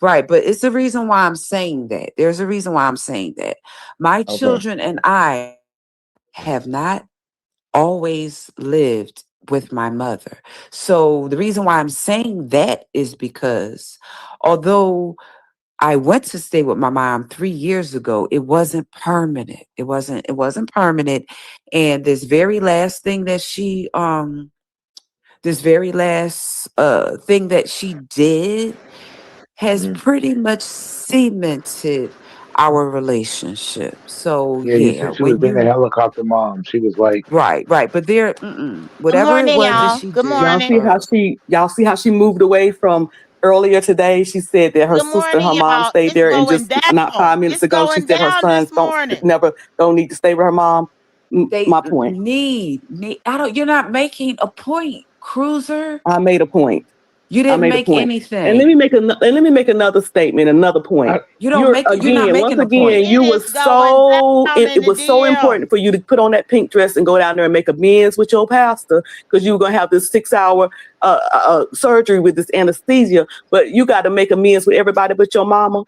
Right, but it's the reason why I'm saying that. There's a reason why I'm saying that. My Okay. children and I have not always lived with my mother. So the reason why I'm saying that is because although I went to stay with my mom 3 years ago, it wasn't permanent. It wasn't permanent. And this very last thing that she did has Hmm. pretty much cemented our relationship. So Yeah, you yeah, said she was when being a you helicopter mom. She was like, right, but there, Good whatever it morning, was that y'all. she Good did, Y'all morning. see how she moved away from earlier today. She said that her Good sister and morning, her mom y'all. stayed It's there, and going just not down. 5 minutes It's ago she going said her down sons this morning. don't need to stay with her mom. they My point. need. I don't. You're not making a point, Cruiser. I made a point. You I didn't made a make point. And let me anything. make another statement, another point. I, You don't make. You're not Once making a again, point. It you is was going down in it the was so important DM. for you to put on that pink dress and go down there and make amends with your pastor because you were going to have this 6 hour surgery with this anesthesia, but you got to make amends with everybody but your mama.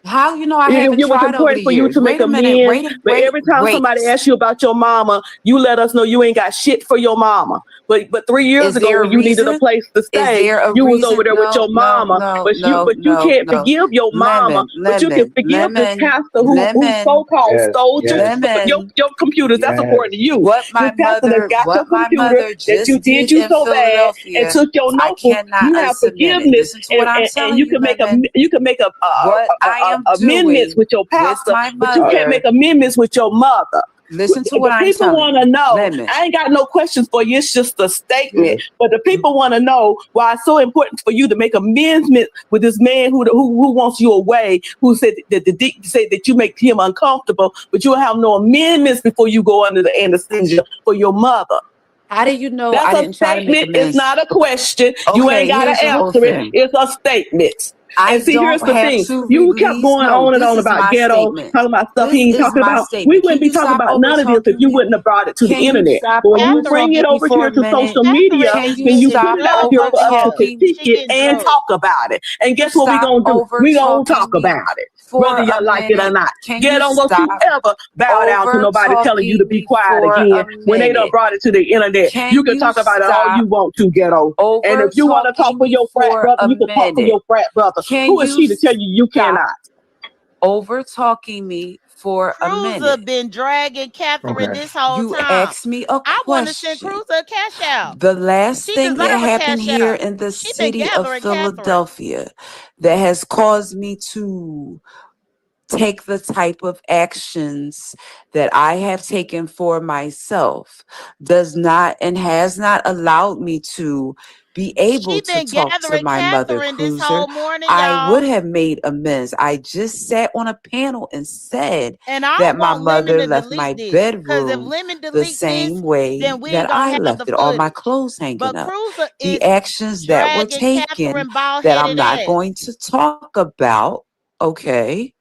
How you know I haven't It was tried over the important for you years? to make Wait a minute. amends, but every time Wait. somebody asks you about your mama, you let us know you ain't got shit for your mama. But 3 years Is ago, there a when you needed a reason? place to Is stay, there a you was over reason? there with No, your no, mama. no, But you no, no, can't no. forgive your mama, Lemon, but you can lemon, forgive this lemon, pastor who so lemon, called yes, stole yes, lemon. your computers. That's yes. important to you. What This my pastor that mother, got your what my computer mother that you just did did you in so bad and Philadelphia, took your I notebook. cannot You have unsubmit it. forgiveness, Listen to what I'm and telling you, Lemon. you can make What I am amendments doing with your with pastor, my but you Uh, can't make mother. amendments with your mother. Listen to what The I'm people telling want to you, know. Lemon. I ain't got no questions for you. It's just a statement. yes. But the people want to know why it's so important for you to make amendments with this man who wants you away, who said said that you make him uncomfortable, but you have no amendments before you go under the anesthesia for your mother. How do you know That's I a didn't try to make statement. It's amends? not a question. You ain't Okay, got here's to the whole answer it. thing. It's a statement. And I see, here's don't the have thing. to You kept release. going No, on and this on is about my ghetto, statement. talking about stuff This he ain't is talking my about. We statement. wouldn't Can be you talking stop about over none of this if talking you me? wouldn't have brought it to the Can you internet. stop But when you over bring Catherine, it talking me over for here a to minute? social media, Catherine Can you then you is put stop it out here drugged for over us to up. talking? She critique it getting and drugged. talk about it. And You guess what we're stop going to do? over We're going to talk talking me about it, whether for you a like it or minute? not. Can you Ghetto, don't you stop ever bow down to over nobody telling you to talking be me quiet for again a when they done minute? brought it to the internet. You Can can you talk about it all you stop want to, Ghetto. And if over you want to talk talking for me your frat for brother, a you can talk for minute? your frat brother. Can Who is you she to tell you you stop cannot? over talking me for a Cruiser minute? been dragging Catherine Okay. this whole You time. asked me a I want to send question. Cruiser a cash out. The last She thing that deserve a happened cash here out. in the She been city of gathering Catherine. Philadelphia that has caused me to take the type of actions that I have taken for myself does not and has not allowed me to be able She to been talk to gathering my mother, Catherine this Cruiser. whole morning, I would y'all. have made amends. I just sat on a panel and said And I that don't my want Lemon mother to left my delete this. Because if bedroom Lemon the delete same this, way then we that ain't gonna I have the left it, all my footage. clothes hanging But up. Cruiser The is actions that were dragging taken Catherine bald that I'm headed not ass. going to talk about, okay,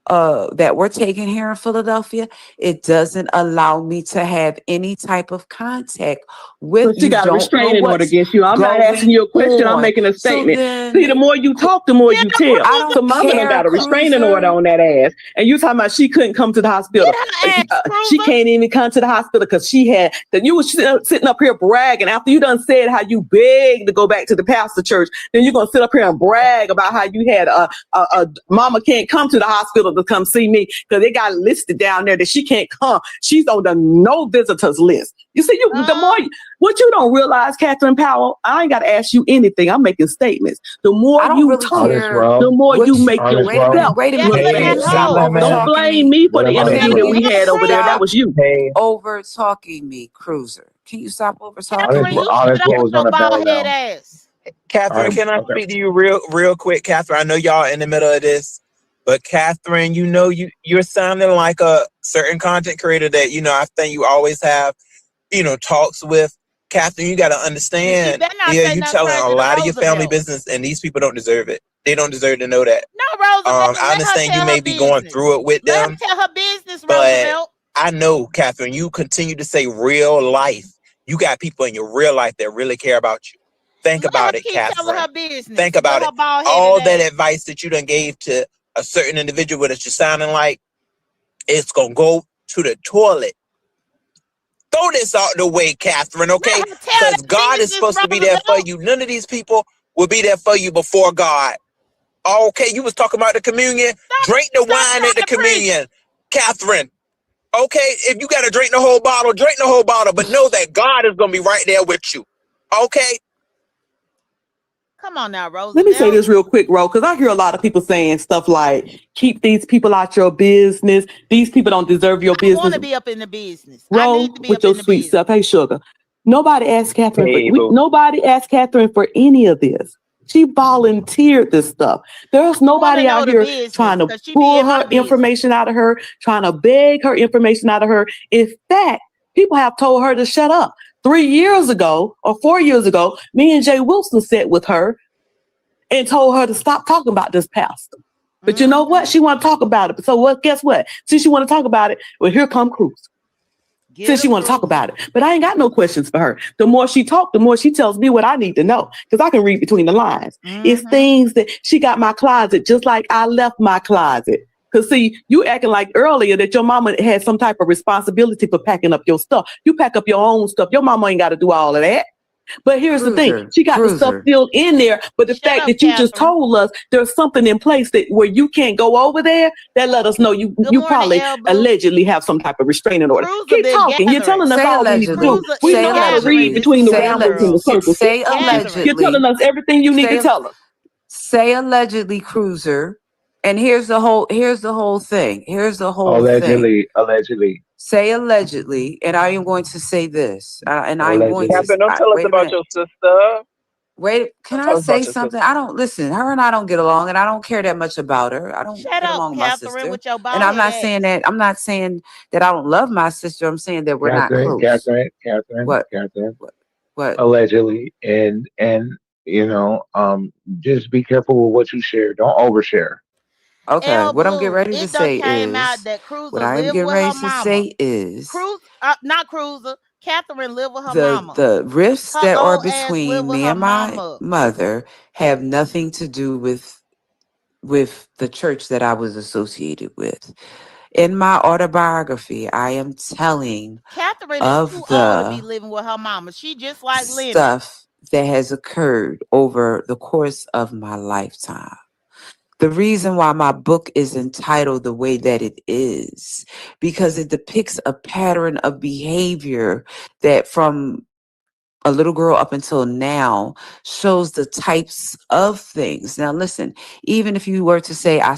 that we're taking here in Philadelphia, it doesn't allow me to have any type of contact with So she you. got a Don't know restraining order what's against you. I'm not asking going you a question. I'm on. making a So statement. See, the then, more you Cru- talk, the more Get you the tell. I Cruiser. So don't mother done care, got a restraining order Cruiser. on that ass. And you talking about she couldn't come to the hospital. Get her ass, She Cruiser. can't even come to the hospital because she had, that you was sitting up here bragging after you done said how you begged to go back to the pastor church. Then you're going to sit up here and brag about how you had a mama can't come to the hospital to come see me because they got listed down there that she can't come. She's on the no visitors list. You see, Uh, what you don't realize, Catherine Powell, I ain't got to ask you anything. I'm making statements. The more I don't you really talk, Honest care the Rob. more you which. make Honest Wait a Rob. minute. yourself Wait a yes, minute. look Can let bad. you her stop Hey, know. over Don't Lemon. talking blame me? me for What the about Let interview her that this? we get her had over there. That free. was you. Hey, Over talking me, Cruiser. Can you stop over talking honest, Catherine, me? you honest shut up Rob with was your on the bald bell head now. ass. All Catherine, right. can I Okay. speak to you real quick, Catherine? I know y'all in the middle of this, but Catherine, you're sounding like a certain content creator that I think you always have talks with. Catherine, you got to And she understand. better not Yeah, say you nothing telling a crazy to lot of your family Roosevelt. business, and these people don't deserve it. They don't deserve to know that. No, Roosevelt, I let her understand you tell her may be going business. through it with Let her them, tell her business, but Roosevelt. I know, Catherine, you continue to say real life. You got people in your real life that really care about you. Think Let about her it, keep telling her Catherine. business. Think about With it. her bald All headed that ass. advice that you done gave to a certain individual that you're sounding like, it's gonna go to the toilet. Throw this out the way, Catherine, okay? Let her tell Because that God is business, supposed to be there for Roosevelt. you. None of these people will be there for you before God. Okay, you was talking about the communion. Drink the Stop wine trying at the to preach. communion, Catherine. Okay, if you gotta drink the whole bottle, drink the whole bottle, but know that God is gonna be right there with you. Okay? Come on now, Let me say Roosevelt. this real quick, Ro, because I hear a lot of people saying stuff like, keep these people out your business. These people don't deserve your I want business. to be up in the business. I Ro, need to be with up your in the sweet business. stuff. Hey, sugar. Nobody asked Catherine Hey, for boo. nobody asked Catherine for any of this. She volunteered this stuff. There's nobody know out the here business, trying to 'cause she be pull in my her business. information out of her, trying to beg her information out of her. In fact, people have told her to shut up. 3 years ago or 4 years ago, me and Jay Wilson sat with her and told her to stop talking about this pastor. But you know what? She want to talk about it. So what? Guess what? Since you want to talk about it, well, here come Cruz. Since she want to talk about it. But I ain't got no questions for her. The more she talks, the more she tells me what I need to know. Because I can read between the lines. It's things that she got my closet just like I left my closet. Because see, you acting like earlier that your mama had some type of responsibility for packing up your stuff. You pack up your own stuff. Your mama ain't got to do all of that. But here's the thing. She got the stuff still in there. But the fact that you just told us there's something in place that where you can't go over there, that let us know you probably allegedly have some type of restraining order. Keep talking. You're telling us Say all we need to do. allegedly. We Say know how to read allegedly. between the Say ramblings and the allegedly. circles. Say You're allegedly. telling us everything you need to tell us. Say allegedly, Cruiser. And here's the whole thing. Here's the whole thing. Allegedly. Say allegedly, and I am going to say this, and I'm going to. Catherine, don't tell us Wait a about minute. your sister. Wait, can Don't I tell us about say your sister. something? I don't listen. Her and I don't get along, and I don't care that much about her. I don't Shut get up, along with my Catherine, sister. with your And bald I'm not head saying that. I'm not saying that I don't love my sister. I'm saying that we're not close. What? What? Allegedly, and you know, just be careful with what you share. Don't overshare. Okay. El What I'm getting Blue, ready to it done say came out is. that What Cruiser I am lived getting with ready her to mama. say is. Not Cruiser. Catherine lived with her the mama. the rifts Her that are old ass lived between with me her and my mama. mother have nothing to do with the church that I was associated with. In my autobiography, I am telling Catherine is of too old to be the living with her mama. She just like Lemon. stuff that has occurred over the course of my lifetime. The reason why my book is entitled the way that it is, because it depicts a pattern of behavior that from a little girl up until now shows the types of things. Now, listen, even if you were to say, I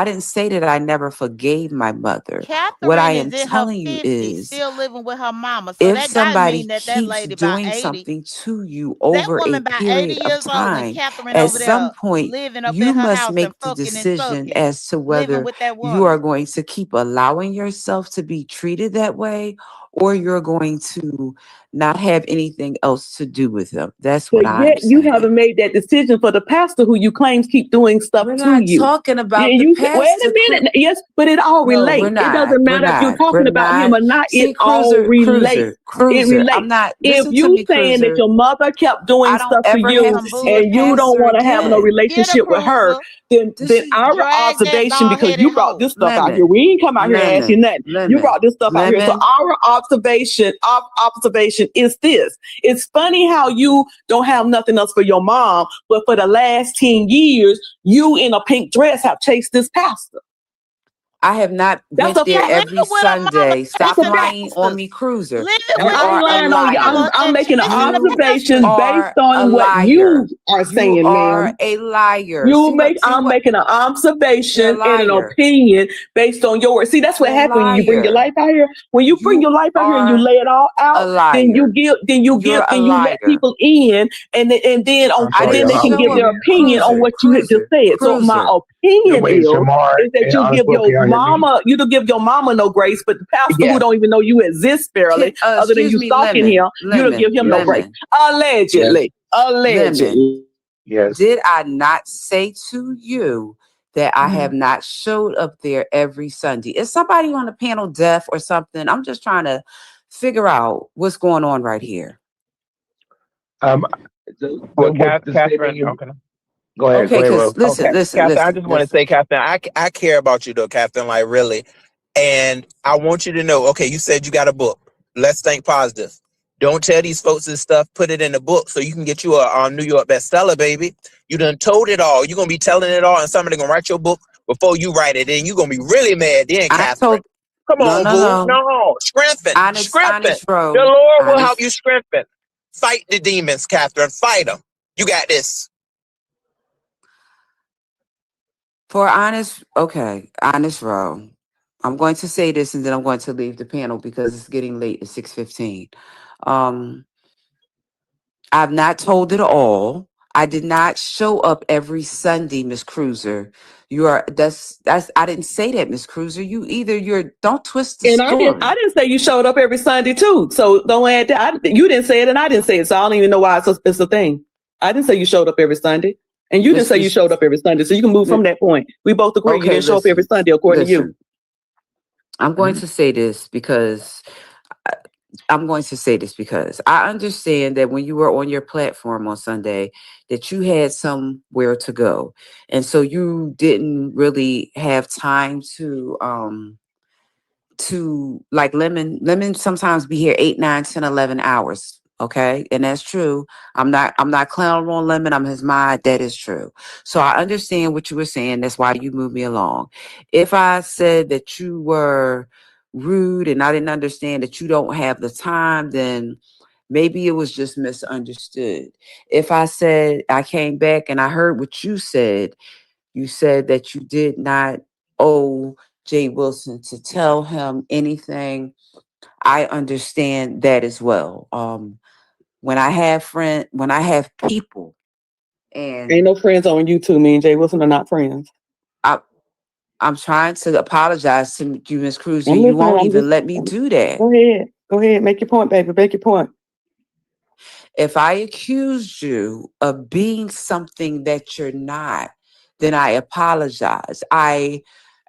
didn't say that I never forgave my mother. What I Catherine am is in her telling you 50s, is, still living with her mama. So if that gotta somebody mean that keeps lady about doing 80. something to you That over a woman about 80 period of years old, and time, Catherine at over there some point, living up you in her must house and make the fucking and decision sucking, as to living whether with that you are woman. going to keep allowing yourself to be treated that way, or you're going to not have anything else to do with them. That's what But I'm yet you saying. haven't made that decision for the pastor who you claim keep doing stuff We're to not you. talking about Yeah, the you wait pastor. a minute. Yes, but it all No, we're relates. It not. doesn't We're matter if you're not. We're talking about him not. or not. See, It all relates. It Cruiser. relates. I'm not. If Listen to you me, saying that Cruiser. your mother kept doing I don't stuff to ever you have Some to see the and you don't pastor want to have no again. Get a relationship with her, Cruiser. then This is our Drag that observation, because you bald-headed brought hoe. this stuff out here. Lemon. We ain't come out here and ask you nothing. You Lemon. brought this stuff out here. So Lemon. our observation is this. It's funny how you don't have nothing else for your mom, but for the last 10 years, you in a pink dress have chased this pastor. I have not That's went a there fact. every Living with her mama, Sunday. Stop chasing lying on pastors. me, Cruiser. Living You with I ain't are a lying on you. liar. I'm making an chasing the observation pastors. You based are a on what you liar. are You saying, are ma'am. a liar. I'm making an You're a observation and an liar. opinion based on your words. See, that's what You're a happens when you bring your liar. life out here. When you bring your You life out here and you are lay it all a out, then liar. You're a you let liar. people in, and then I'm sorry, then they your can house give their again. opinion on what you had just said. So my You're opinion waiting, Shamar is that and you give your Unspoken. Y'all hear me? mama, you don't give your mama no grace, but the pastor Yes. who don't even know you exist barely, other than Excuse you me, stalking Lemon. him, you don't give him no grace. Lemon. Yes. Allegedly. Yes. Did I not say to you that I have Mhm. not showed up there every Sunday? Is somebody on the panel deaf or something? I'm just trying to figure out what's going on right here. What's the Catherine, statement you? okay. Go ahead, Okay, because Ro. listen, Catherine, I just want to say, Catherine, I care about you though, Catherine, like really. And I want you to know, okay, you said you got a book. Let's think positive. Don't tell these folks this stuff. Put it in the book so you can get you a New York bestseller, baby. You done told it all. You're going to be telling it all, and somebody going to write your book before you write it. And you're going to be really mad then, I Catherine. told Come no, on, no, boo. no. No, strengthen. Strengthen. Honest, bro. The Lord will help Honest. you strengthen. Fight the demons, Catherine. Fight them. You got this. For honest row. I'm going to say this and then I'm going to leave the panel because it's getting late at 6:15. I've not told it all. I did not show up every Sunday, Miss Cruiser. That's I didn't say that, Miss Cruiser. Don't twist the And story. I didn't say you showed up every Sunday too. So don't add that. You didn't say it and I didn't say it. So I don't even know why it's a thing. I didn't say you showed up every Sunday. And you didn't say you showed up every Sunday. So you can move from that point. We both agree you didn't show up every Sunday according to you. I'm going to say this because I understand that when you were on your platform on Sunday, that you had somewhere to go. And so you didn't really have time to like Lemon sometimes be here 8, 9, 10, 11 hours. Okay. And that's true. I'm not clowning on Lemon. I'm his mind. That is true. So I understand what you were saying. That's why you moved me along. If I said that you were rude and I didn't understand that you don't have the time, then maybe it was just misunderstood. If I said I came back and I heard what you said that you did not owe Jay Wilson to tell him anything. I understand that as well. When I have people, and Ain't no friends on YouTube. Me and Jay Wilson are not friends. I'm trying to apologize to you, Miss Cruz, I'm and you listening. won't even let me do that. Go ahead. Make your point, baby. Make your point. If I accused you of being something that you're not, then I apologize. I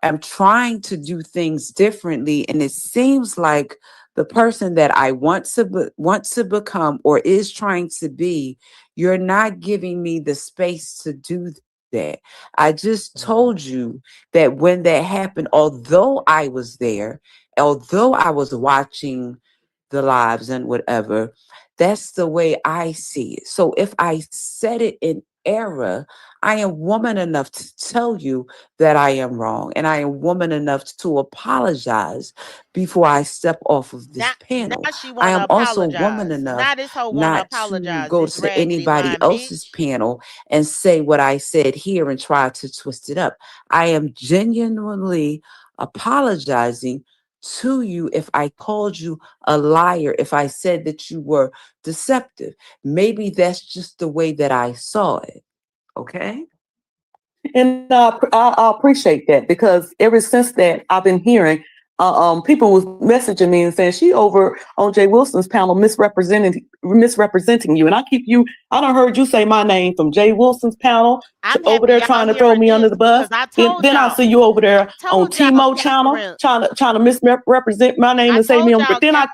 am trying to do things differently, and it seems like the person that I want to become or is trying to be, you're not giving me the space to do that. I just told you that when that happened, although I was there, although I was watching the lives and whatever, that's the way I see it. So if I said it in error, I am woman enough to tell you that I am wrong. And I am woman enough to apologize before I step off of this panel. Now she I wanna am also apologize. woman enough Now this hoe wanna not to apologize. go This to raggedy anybody lying else's bitch. panel and say what I said here and try to twist it up. I am genuinely apologizing to you if I called you a liar, if I said that you were deceptive. Maybe that's just the way that I saw it. Okay? And I appreciate that because ever since that, I've been hearing people was messaging me and saying she over on Jay Wilson's panel misrepresenting you. And I done heard you say my name from Jay Wilson's panel over there trying to throw me under the bus. Then I see you over there on Timo channel trying to misrepresent my name and say me on. But then I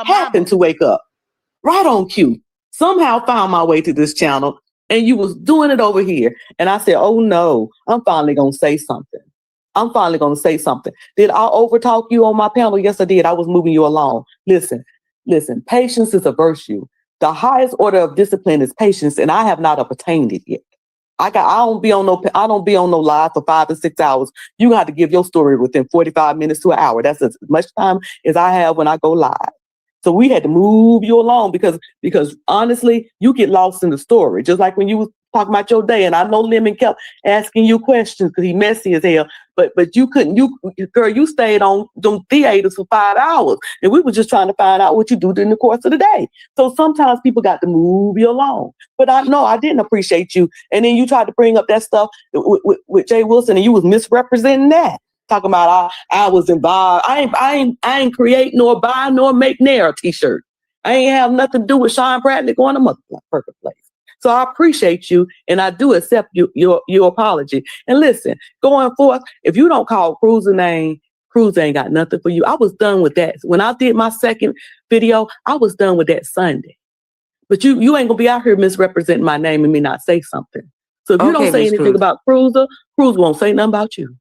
happened to wake up right on cue. Somehow found my way to this channel. And you was doing it over here. And I said, oh no, I'm finally going to say something. Did I overtalk you on my panel? Yes, I did. I was moving you along. Listen, patience is a virtue. The highest order of discipline is patience, and I have not obtained it yet. I don't be on no live for 5 to 6 hours. You got to give your story within 45 minutes to an hour. That's as much time as I have when I go live. So we had to move you along because honestly, you get lost in the story. Just like when you was talking about your day, and I know Lemon kept asking you questions because he messy as hell. But you couldn't. You stayed on them theaters for 5 hours, and we were just trying to find out what you do during the course of the day. So sometimes people got to move you along. But I know I didn't appreciate you, and then you tried to bring up that stuff with Jay Wilson, and you was misrepresenting that. Talking about I was involved. I ain't create nor buy nor make near a t-shirt. I ain't have nothing to do with Sean Bradley going to Perfect Place. So I appreciate you and I do accept your apology. And listen, going forth, if you don't call Cruz a name, Cruz ain't got nothing for you. I was done with that. When I did my second video, I was done with that Sunday. But you ain't gonna be out here misrepresenting my name and me not say something. So if you Okay, don't say Miss anything Cruz. about Cruiser won't say nothing about you.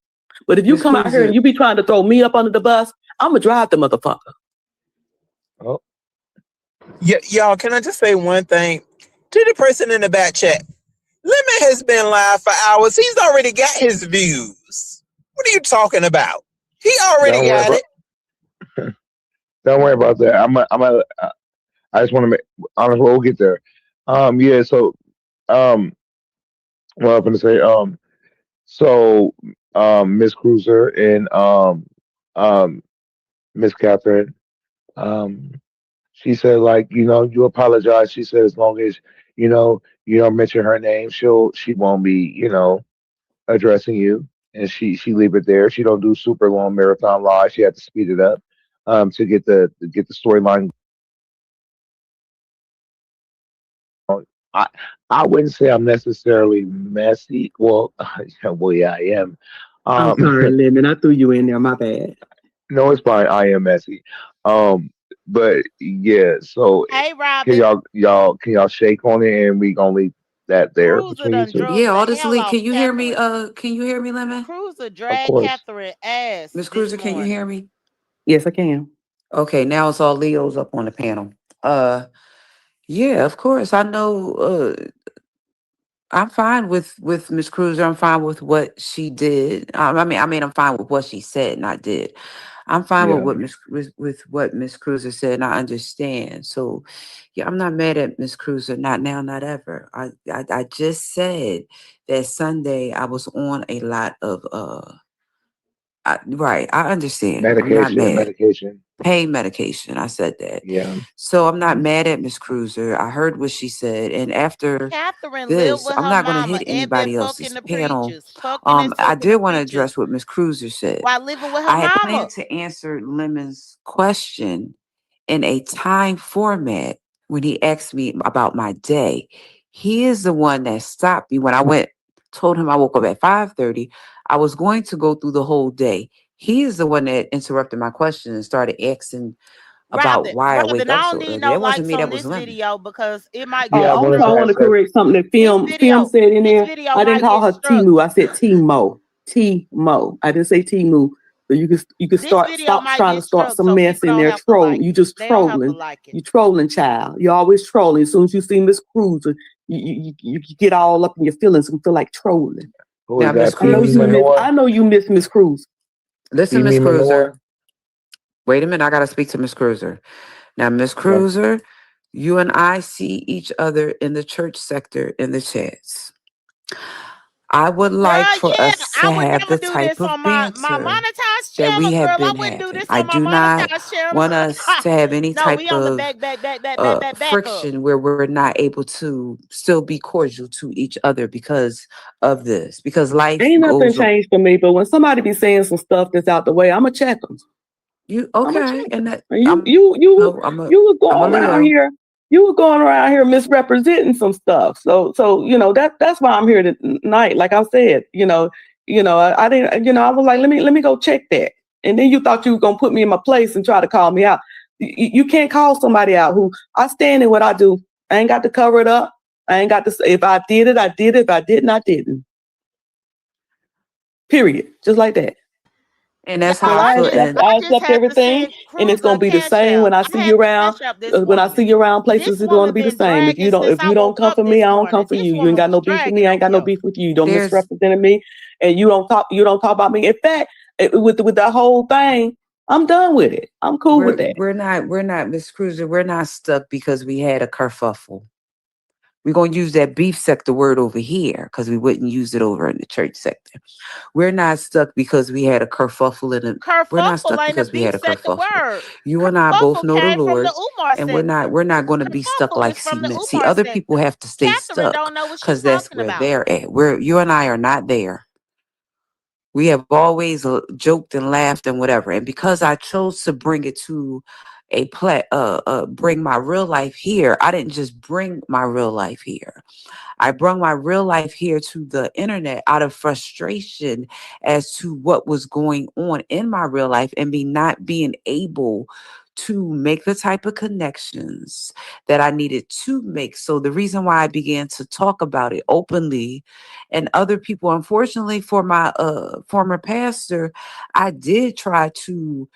But if you Miss come out here Cruiser. and you be trying to throw me up under the bus, I'm gonna drive the motherfucker. Oh, Yeah, y'all, can I just say one thing to the person in the back chat? Lemon has been live for hours. He's already got his views. What are you talking about? He already don't worry got about it. don't worry about that. I just want to make honest. We'll get there. Yeah. So what I'm gonna say. So Miss Cruiser and um, Miss Catherine. Um, she said like you apologize. She said as long as you don't mention her name, she won't be addressing you, and she leave it there. She don't do super long marathon lives. She had to speed it up to get the storyline. I I wouldn't say I'm necessarily messy. Well, well, yeah, I am. I'm Um, sorry, Lemon. I threw you in there. My bad. no, it's fine. I am messy. Um, but yeah. So Hey, can Robin. y'all shake on it, and we gonna leave that there Cruiser between you done two? drug Yeah, the all this hell leak. off Can you hear me? Catherine. Can you hear me, Lemon? Cruiser Of dragged course. Catherine ass Miss this Cruiser, can you hear morning. me? Yes, I can. Okay, now it's all Leos up on the panel. Yeah, of course. I know I'm fine with Miss Cruiser. I'm fine with what she did. I mean, I'm fine with what she said, not did. I'm fine with Yeah. what with what Miss Cruiser said, and I understand. So, yeah, I'm not mad at Miss Cruiser. Not now, not ever. I just said that Sunday I was on a lot of right. I understand. I'm not Medication. mad. Medication. Pain medication. I said that. Yeah. So I'm not mad at Miss Cruiser. I heard what she said, and after Catherine lived this, with I'm her not going to mama hit and been anybody else's fucking the panel. preachers, fucking and I sucking did the want to preachers address what Miss Cruiser said. while living with her I had mama. planned to answer Lemon's question in a time format when he asked me about my day. He is the one that stopped me when told him I woke up at 5:30. I was going to go through the whole day. He is the one that interrupted my question and started asking about why I wake Robin, up I don't so need early. no That wasn't likes me, that on was this Lemon. video because it might Yeah. get I wanted Also, I to struck. want to ask that. correct something that Film said in This there. video I didn't might call get her struck. Timu. I said Timo. Timo. I didn't say Timu. So you can This stop video might trying to get start struck, some so mess people in don't there. have to like You it. just They don't have to trolling. like it. You trolling, child. You're always trolling. As soon as you see Miss Cruiser, you get all up in your feelings and feel like trolling. Who Now, is Miss that? I know Mimi Cruiser, you miss Miss Cruz. listen, Mimi Miss Cruiser. Manure? Wait a minute, I got to speak to Miss Cruiser. Now, Miss Okay. Cruiser, you and I see each other in the church sector in the chats. I would like Girl, for yeah, us to I would have the never do type this of on my banter monetized that we channel, have girl. I been wouldn't do having. this I on my do not monetized channel. want us to have any No, type we on the of back up. friction where we're not able to still be cordial to each other because of this. Because life Ain't nothing goes on. changed for me, but when somebody be saying some stuff that's out the way, I'ma check them. You I'ma okay? check And them. that You I'm were a going around Leo. here. You were going around here misrepresenting some stuff. So that's why I'm here tonight. Like I said, I didn't. I was like, let me go check that. And then you thought you were gonna put me in my place and try to call me out. You can't call somebody out who I stand in what I do. I ain't got to cover it up. I ain't got to say if I did it, I did it. If I didn't, I didn't. Period. Just like that. And that's But how I I feel. accept, And I I just accept had to everything, send and it's Cruiser gonna a be the cash same app. when I I see had you to around. cash up this When I see woman. you around This places, it's going to woman be the been same. dragging since If I you don't woke come up for me, this I don't come morning. for This you. You ain't woman got was no beef with dragging me. I ain't on got no here. beef with you. You don't there's misrepresent me, and you don't talk. You don't talk about me. In fact, with that whole thing, I'm done with it. I'm cool with that. we're not Miss Cruiser. We're not stuck because we had a kerfuffle. We're gonna use that beef sector word over here because we wouldn't use it over in the church sector. We're not stuck because we had a kerfuffle we're not Kerfuffle stuck ain't a because we beef had a sector kerfuffle. word. You and I both Kerfuffle know the came from the Lord, Umar and sector. we're not going to be stuck Kerfuffle like is from the cement. See, Umar other people sector. have to stay Catherine stuck don't know what she's because that's talking where about. they're at. You and I are not there. We have always joked and laughed and whatever. And because I chose to bring it to bring my real life here, I didn't just bring my real life here. I brought my real life here to the internet out of frustration as to what was going on in my real life and me not being able to make the type of connections that I needed to make. So the reason why I began to talk about it openly, and other people, unfortunately for my former pastor, I did try to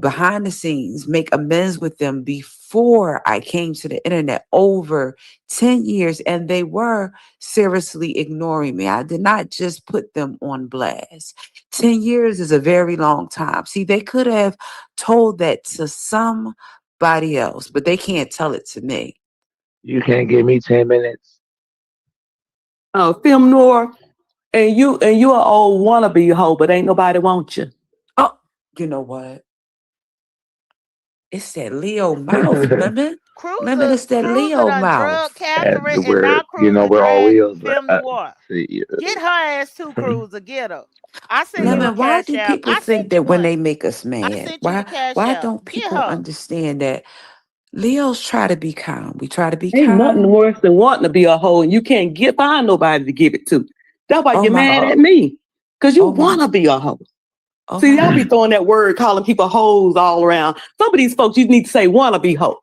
behind the scenes make amends with them before I came to the internet over 10 years, and they were seriously ignoring me. I did not just put them on blast. 10 years is a very long time. See, they could have told that to somebody else, but they can't tell it to me. You can't give me 10 minutes. Film noir, and you an old wannabe hoe, but ain't nobody want you. Oh, you know what? It's that Leo mouth, Lemon. Lemon, it's that Cruiser Leo done drug mouth. Catherine, and We're, now you know, Cruiser we're all drag wheels. Film Noir. Get her ass too, Cruiser. Get her. I sent you a Lemon, why cash do app. people I think sent you that when one. they make us I mad, sent you the cash why app. don't Get people her. understand that Leos try to be calm? We try to be Ain't nothing calm. worse than wanting to be a hoe and you can't find nobody to give it to. That's why Oh you're my, mad at me. Because you oh my, want to be a hoe. oh See, y'all be my. throwing that word, calling people hoes all around. Some of these folks, you need to say want to be hoe.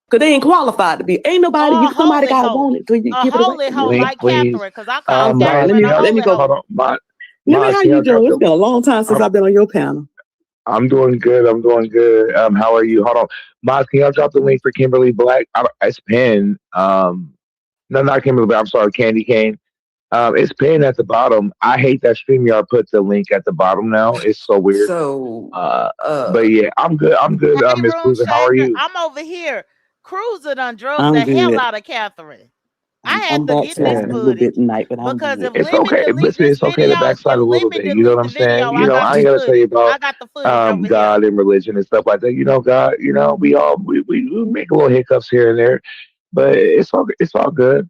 Because they ain't qualified to be. Ain't nobody, Or a somebody holy got to hoe. want it till you A give it away. holy hoe Link, like please. Catherine, because I call Maz, Catherine a Let me holy go. hoe. Hold on. Lemon, Maz, how can you y'all drop doing? It's the been a long time since I've been on your panel. I'm doing good. I'm doing good. How are you? Hold on. Maz, can y'all drop the link for Kimberly Black? It's pinned. No, not Kimberly Black. I'm sorry, Candy Cane. It's pinned at the bottom. I hate that StreamYard put the link at the bottom now. It's so weird. So, But yeah, I'm good. I'm good, Hey, Miss Room Cruiser. How are Shaker, you? I'm over here. Cruiser done drug I'm the hell good. out of Catherine. I had I'm to get this backsliding a little bit footage tonight, but I'm because good. if It's Lemon okay. delete Listen, this it's okay to video, backslide a little bit. You know what I'm saying? You know, I ain't gonna tell you about I got the footage over here. God and religion and stuff like that. You know, God. You know, we make little hiccups here and there, but it's all good.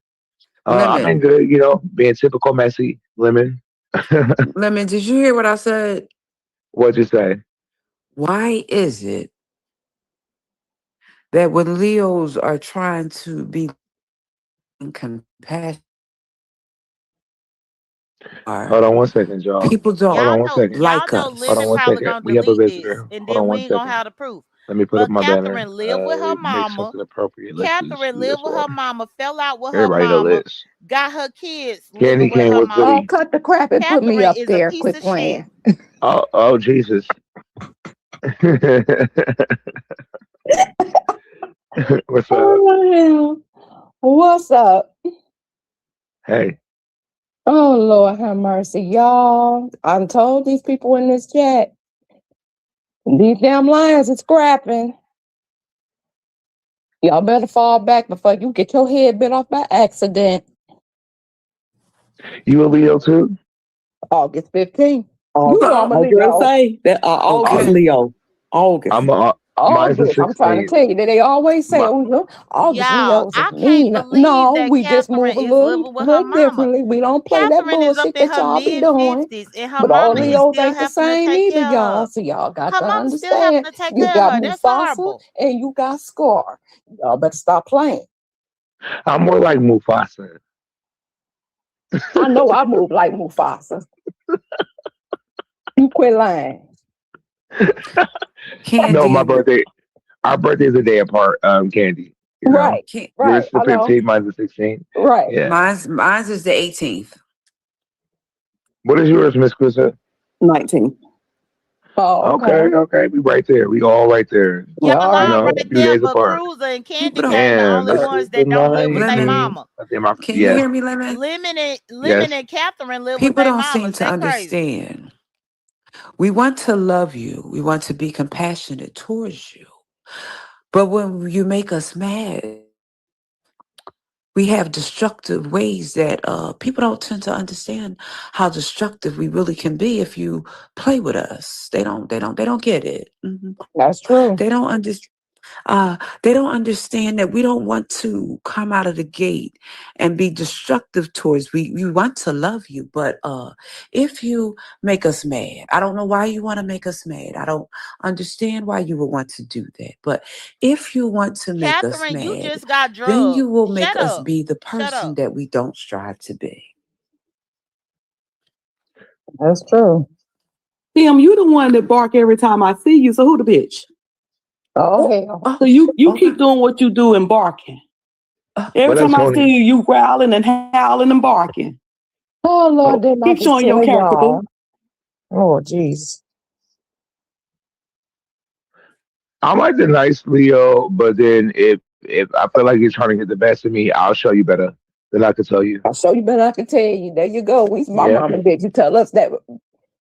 I've been Lemon, good. You know, being typical messy Lemon. Lemon, did you hear what I said? What'd you say? Why is it that when Leos are trying to be compassionate, Hold on one second, y'all. people don't Hold on one second. like Y'all know us? Hold on Lemon one probably second. gonna We have a delete this, visitor. and Hold on then we one ain't gonna second. have the proof. Let me put up But my banner. Catherine lived with her Make mama. something appropriate. Let's Catherine do this lived with one. her mama, fell out with her Everybody know mama, this. got her kids Candy living with cane her was mama. goody. cut the crap and put me Catherine up is a there. piece Quit of playing. shit. Oh Jesus. What's up? Oh, hell. What's up? Hey, Oh, Lord, have mercy. Y'all, I'm told these people in this chat, these damn lions are scrapping. Y'all better fall back before you get your head bit off by accident. you a Leo too? August 15th. Oh, You know I'm a my girl Leo. say that August, Okay. Leo. August. I'm a mine's the August. I'm trying to 16th. tell you that they always say, My, oh, look, August Y'all, Leos is I can't mean. believe No, that we just Catherine move a is living with her little mama. differently. We don't play that Catherine is up bullshit in that her y'all be mid doing. 50s, and her But all mama is Leos still ain't the having to same take either, care y'all. of So y'all got her. to Mama's still having understand. to take You care of got her. That's Mufasa horrible. and you got Scar. Y'all better stop playing. I'm more like Mufasa. I know I move like Mufasa. You quit lying. No, my Candy, birthday. Our birthday's a day apart. Candy. You know, Right, can, yours right. is the I know. 15th, mine's the 16th. Right. Yeah. mine's is the 18th. What is yours, Miss Krista? 19. Oh, okay. Okay. We right there. We all right there. Y'all All You right. all know, right a few there, days but apart. Cruiser and People Candy don't. Cane the Damn, only that's ones the that don't live with their Lemon, 19th. mama. I think my can you yes, hear me, Lemon? Lemon yes. and Catherine live with People their don't seem mamas. to They crazy. understand. We want to love you. We want to be compassionate towards you. But when you make us mad, we have destructive ways that people don't tend to understand how destructive we really can be if you play with us. They don't get it. That's true. They don't understand that we don't want to come out of the gate and be destructive towards we want to love you, but if you make us mad, I don't know why you want to make us mad. I don't understand why you would want to do that. But if you want to make us Catherine, you mad, just got then drugged. you will Shut make us up. be the Shut person up. that we don't strive to be. That's true. Tim, you the one that bark every time I see you. So who the bitch? Oh hell. So you Okay. keep doing what you do and barking. Every What time up, I Tony? see you, you growling and howling and barking. Oh Lord, didn't I Keep just showing your tell character, y'all? boo. Oh jeez. I'm like the nice Leo, but then if I feel like you're trying to get the best of me, I'll show you better than I can tell you. I'll show you better. I can tell you. There you go. My Yeah. mama did. You tell us that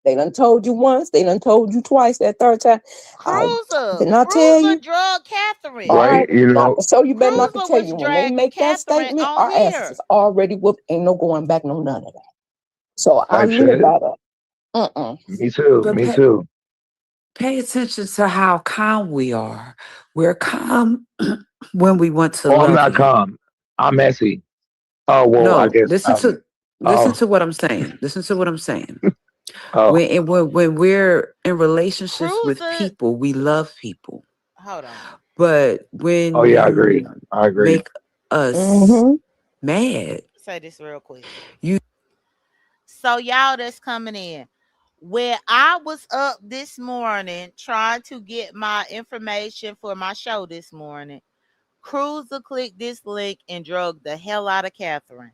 they done told you once. They done told you twice. That third time, Cruiser. did not tell Cruiser you. drug Catherine. All Right? right. You Now, know, so you better not to Cruiser tell was you when they dragging make that Catherine statement, on our asses here. is already whooped. Ain't no going back, no none of that. So I type live shit. by that. Me too. But Me too. pay attention to how calm we are. We're calm when we want to Oh, I'm love not you. calm. I'm messy. Oh well, I No, guess. listen Oh, to what I'm saying. Listen to what I'm saying. oh, When we're in relationships with Cruiser. people, we love people. Hold on. But oh when yeah, I agree. you I agree. make us Mm-hmm. mad, Say this real quick. you So y'all that's coming in. Where I was up this morning trying to get my information for my show this morning, Cruiser clicked this link and drug the hell out of Catherine.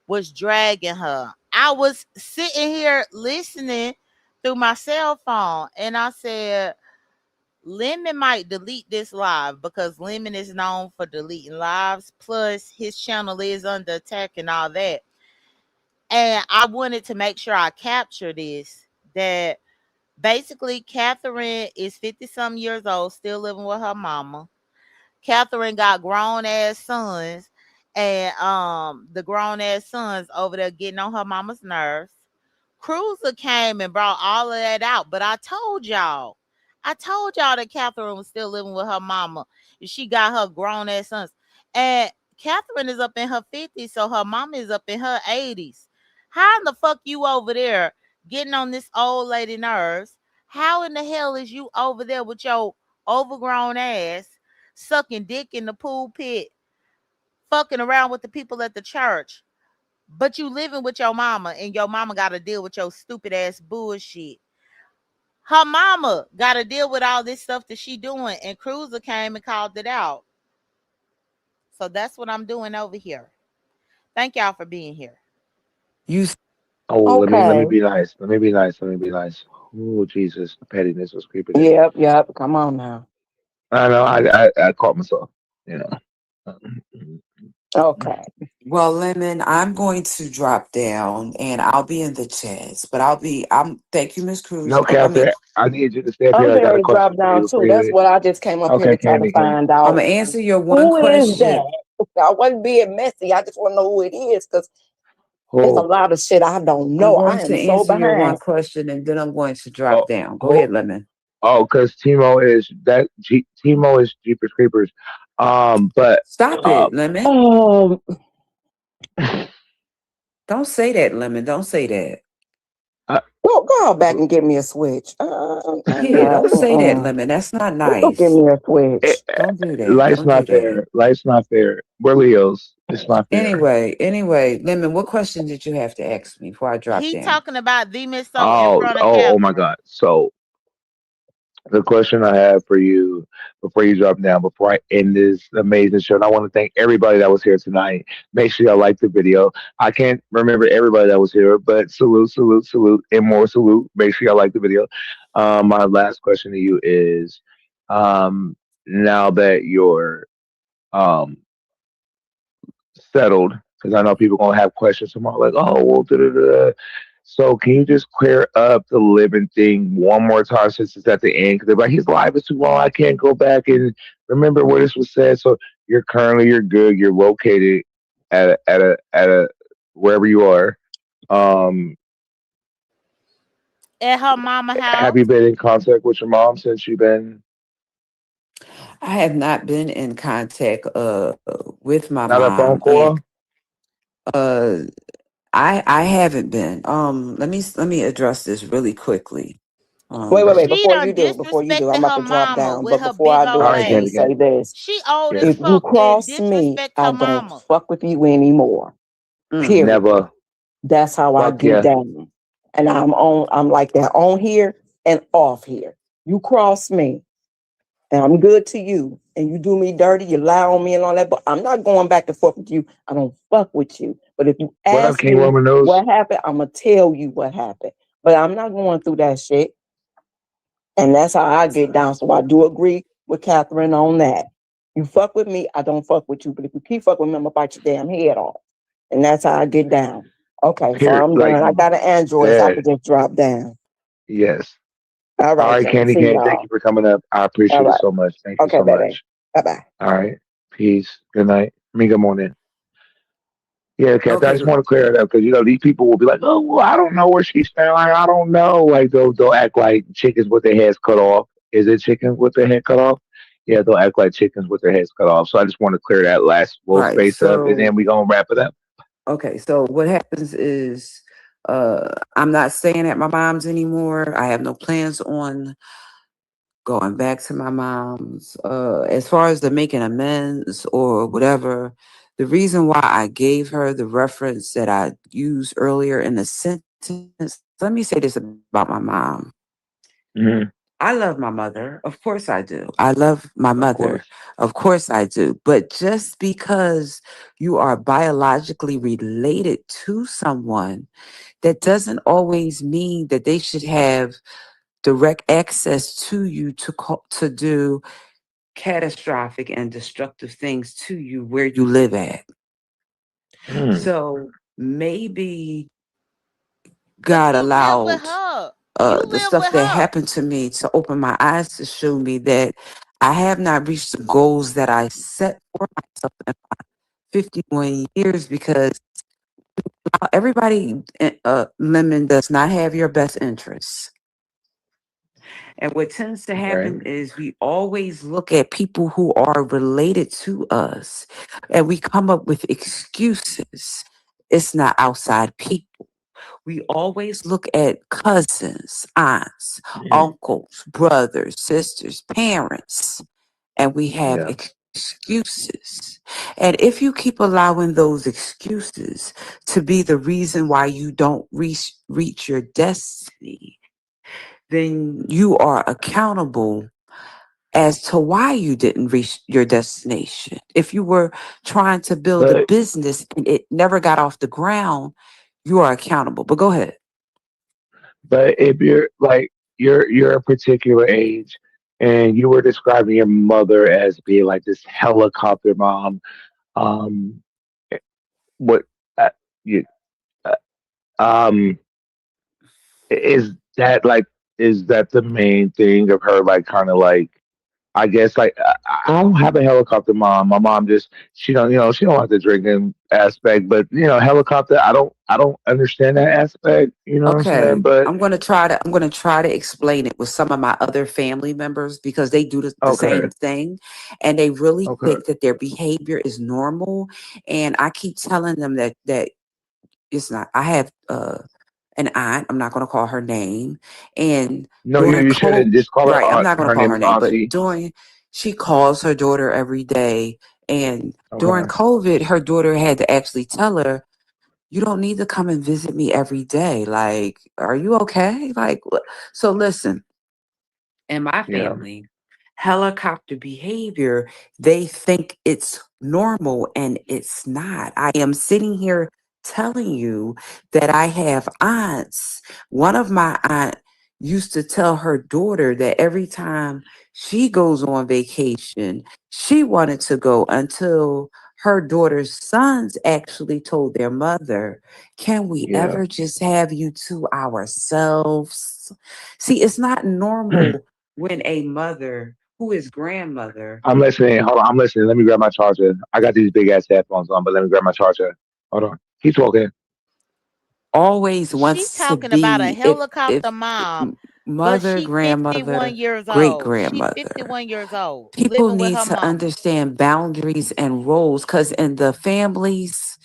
Was dragging her. I was sitting here listening through my cell phone and I said, Lemon might delete this live because Lemon is known for deleting lives. Plus, his channel is under attack and all that. And I wanted to make sure I capture this. That basically, Catherine is 50-some years old, still living with her mama. Catherine got grown ass sons, and the grown ass sons over there getting on her mama's nerves. Cruiser came and brought all of that out, but I told y'all that Catherine was still living with her mama, and she got her grown ass sons. And Catherine is up in her 50s, so her mama is up in her 80s. How in the fuck you over there getting on this old lady nerves? How in the hell is you over there with your overgrown ass sucking dick in the pool pit, fucking around with the people at the church, but you living with your mama and your mama got to deal with your stupid ass bullshit? Her mama got to deal with all this stuff that she doing, and Cruiser came and called it out. So that's what I'm doing over here. Thank y'all for being here. you Oh, let me Okay. be nice. Let me be nice. Let me be nice. Oh Jesus, the pettiness was creeping in. Yep. Come on now. I know. I caught myself. You know. Okay. well, Lemon, I'm going to drop down and I'll be in the chats, but I'm thank you, Miss Cruz. No, Catherine. I need you to stay up I'm here. I got a ready to drop question for you down before too. you That's leave. what I just came up here Okay, to try to Candy. find I'm out. gonna answer your one Who is question. that? I wasn't being messy. I just want to know who it is because there's a Who? lot of shit I don't I'm know. going I to am so answer your one behind. question and then I'm going to drop Oh, down. Go who? ahead, Lemon. Oh, because Timo is Jeepers Creepers. But Stop it, Lemon. Um, Don't say that, Lemon. Don't say that. go back and give me a switch. Yeah, don't say that, Lemon. That's not Go give nice. me a eh, switch. Don't do that. life's Don't do not that. fair. Life's not fair. We're Leos. It's not fair. Anyway, Lemon, what question did you have to ask me before I drop He down? talking about the Miss So in Oh, front of oh my Catherine. God. So the question I have for you before you drop down, before I end this amazing show, and I want to thank everybody that was here tonight. Make sure y'all like the video. I can't remember everybody that was here, but salute, and more salute. Make sure y'all like the video. My last question to you is, now that you're um, settled, because I know people gonna have questions tomorrow, like, oh, well, da da da. So can you just clear up the living thing one more time since it's at the end? Because they're like, his live is too long. I can't go back and remember where this was said. So you're good. You're located at a wherever you are. Um, At her mama have house. you been in contact with your mom since you've been I have not been in contact with my not a phone mom, and call? uh I haven't been. Let me address this really quickly. Wait. She done Before you do, disrespected I'm about her to drop mama down. with But her before big I do, old All I right, just want Candy, to ass. say Candy. this. She old Yes. as If you fuck and cross me, disrespect I her don't mama. fuck with you anymore. mm, Period. Never. That's how I Fuck get yeah. down. And I'm like that on here and off here. You cross me, and I'm good to you, and you do me dirty, you lie on me and all that, but I'm not going back and forth with you. I don't fuck with you. But if you What up, ask King me Roman Nose? what happened, I'm gonna tell you what happened. But I'm not going through that shit. And that's how I get down. So I do agree with Catherine on that. You fuck with me, I don't fuck with you. But if you keep fucking with me, I'm gonna bite your damn head off. And that's how I get down. Okay, so Here, I'm like, done. I got an Android, so I yeah, can just drop down. yes. All All right, right, then. Candy See Cane, thank y'all. you for coming up. I All appreciate it right. so much. Thank you Okay, so baby. much. Bye bye. All right. Peace. Good night. I mean, good morning. Yeah, Kathy, I Okay. just want to clear it up because these people will be like, "Oh, well, I don't know where she's standing. Like, I don't know." Like they'll act like chickens with their heads cut off. Is it chickens with their head cut off? Yeah, they'll act like chickens with their heads cut off. So I just want to clear that last little Right. space up, and So then we gonna wrap it up. okay. So what happens is I'm not staying at my mom's anymore. I have no plans on going back to my mom's. As far as the making amends or whatever, the reason why I gave her the reference that I used earlier in the sentence, let me say this about my mom. Hmm. I love my mother. Of course I do. I love my Of mother. course. Of course I do. But just because you are biologically related to someone, that doesn't always mean that they should have direct access to you to do catastrophic and destructive things to you where you live at. Mm. So maybe But God you live with allowed her. You the live stuff with that her. happened to me to open my eyes to show me that I have not reached the goals that I set for myself in my 51 years because everybody, Lemon, does not have your best interests. And what tends to Right. happen is we always look at people who are related to us and we come up with excuses. It's not outside people. We always look at cousins, aunts, Mhm. uncles, brothers, sisters, parents, and we have Yeah. excuses. And if you keep allowing those excuses to be the reason why you don't reach your destiny, then you are accountable as to why you didn't reach your destination. If you were trying to build a But business and it never got off the ground, you are accountable. But go ahead. if you're like you're a particular age, and you were describing your mother as being like this helicopter mom, um, what uh, you uh, um is that like is that the main thing of her, like kind of like, I guess, like I don't have a helicopter mom. My mom just, she don't, she don't have the drinking aspect, but helicopter, I don't understand that aspect, you know what I'm saying? Okay. But I'm gonna try to explain it with some of my other family members because they do the okay. same thing and they really Okay. think that their behavior is normal. And I keep telling them that it's not. I have an aunt. I'm not going to call her name. And No, during you COVID, shouldn't just call her right? I'm aunt. not going to Her call name her is name, but Auntie. she calls her daughter every day. And during Okay. COVID, her daughter had to actually tell her, "You don't need to come and visit me every day. Like, are you okay?" Like, so listen. In my Yeah. family, helicopter behavior, they think it's normal and it's not. I am sitting here telling you that I have aunts. One of my aunt used to tell her daughter that every time she goes on vacation, she wanted to go until her daughter's sons actually told their mother, "Can we Yeah. ever just have you to ourselves?" See, it's not normal when a mother who is grandmother I'm listening. Hold on. I'm listening. Let me grab my charger. I got these big ass headphones on, but let me grab my charger. Hold on. Keep talking. always She wants to talking about a be helicopter if mom, but mother, she 51 grandmother, years great old. She grandmother. 51 years old, People living with need her to mama. understand boundaries and roles because in the families,